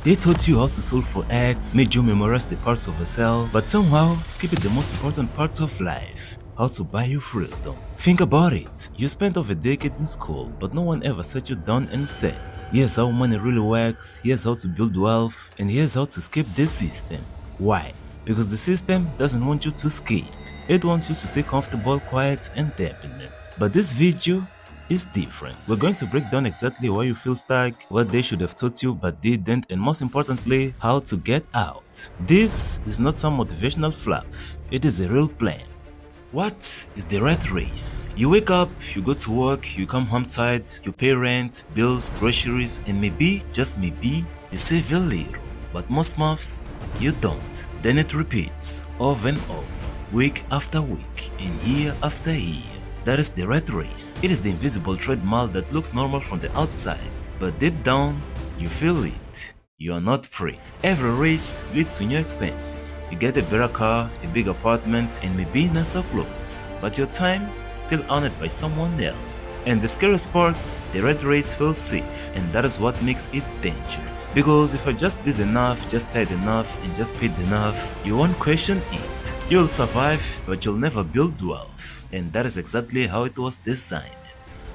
They taught you how to solve for X, made you memorize the parts of a cell, but somehow skipped the most important parts of life. How to buy your freedom. Think about it. You spent over a decade in school, but no one ever sat you down and said, here's how money really works, here's how to build wealth, and here's how to skip this system. Why? Because the system doesn't want you to skip. It wants you to stay comfortable, quiet, and dependent. But this video is different. We're going to break down exactly why you feel stuck, what they should have taught you but didn't, and most importantly, how to get out. This is not some motivational fluff, it is a real plan. What is the rat race? You wake up, you go to work, you come home tired, you pay rent, bills, groceries, and maybe, just maybe, you save a little. But most months, you don't. Then it repeats over and over, week after week, and year after year. That is the rat race. It is the invisible treadmill that looks normal from the outside, but deep down, you feel it. You are not free. Every race leads to new expenses. You get a better car, a big apartment, and maybe nicer clothes. But your time still owned by someone else. And the scariest part, the rat race feels safe, and that is what makes it dangerous. Because if you're just busy enough, just tired enough, and just paid enough, you won't question it. You'll survive, but you'll never build wealth. And that is exactly how it was designed.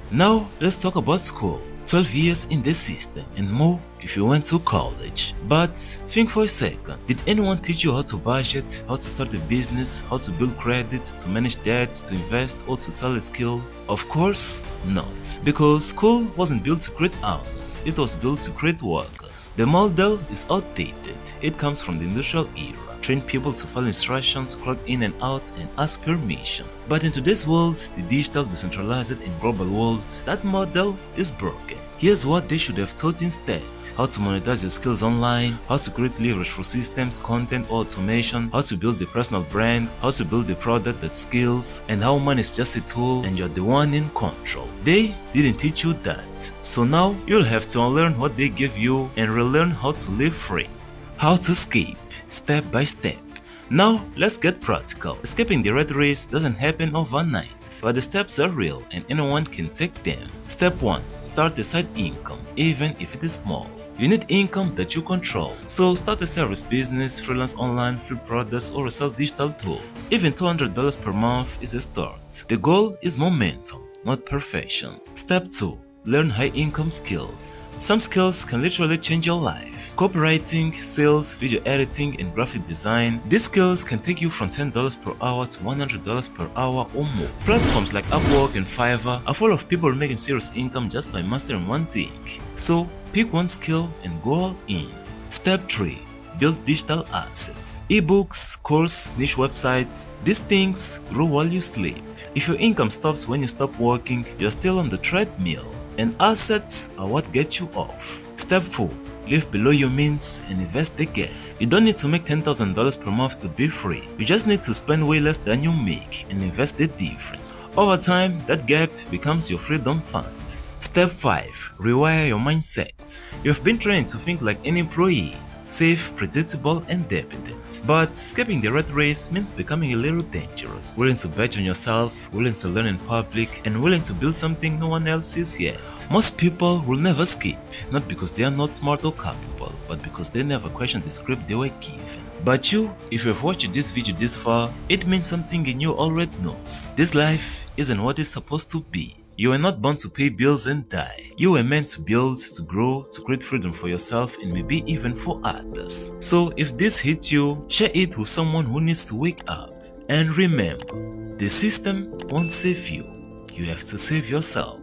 Now, let's talk about school. 12 years in this system and more if you went to college. But think for a second, did anyone teach you how to budget, how to start a business, how to build credit, to manage debt, to invest, or to sell a skill? Of course not. Because school wasn't built to create owners, it was built to create workers. The model is outdated. It comes from the industrial era. Train people to follow instructions, clock in and out, and ask permission. But in today's world, the digital, decentralized, and global world, that model is broken. Here's what they should have taught instead. How to monetize your skills online, how to create leverage for systems, content, or automation, how to build a personal brand, how to build a product that scales, and how money is just a tool and you're the one in control. They didn't teach you that. So now you'll have to unlearn what they gave you and relearn how to live free. How to escape, step by step. Now, let's get practical. Escaping the rat race doesn't happen overnight, but the steps are real and anyone can take them. Step 1. Start a side income, even if it is small. You need income that you control. So start a service business, freelance online, free products, or sell digital tools. Even $200 per month is a start. The goal is momentum, not perfection. Step 2. Learn high income skills. Some skills can literally change your life. Copywriting, sales, video editing, and graphic design. These skills can take you from $10 per hour to $100 per hour or more. Platforms like Upwork and Fiverr are full of people making serious income just by mastering one thing. So pick one skill and go all in. Step 3. Build digital assets. Ebooks, course, niche websites. These things grow while you sleep. If your income stops when you stop working, you're still on the treadmill. And assets are what get you off. Step 4. Live below your means and invest the gap. You don't need to make $10,000 per month to be free. You just need to spend way less than you make and invest the difference. Over time, that gap becomes your freedom fund. Step 5. Rewire your mindset. You've been trained to think like an employee. Safe, predictable, and dependent. But skipping the rat race means becoming a little dangerous. Willing to bet on yourself, willing to learn in public, and willing to build something no one else is yet. Most people will never skip, not because they are not smart or capable, but because they never question the script they were given. But you, if you've watched this video this far, it means something in you already knows. This life isn't what it's supposed to be. You were not born to pay bills and die. You were meant to build, to grow, to create freedom for yourself and maybe even for others. So if this hits you, share it with someone who needs to wake up. And remember, the system won't save you. You have to save yourself.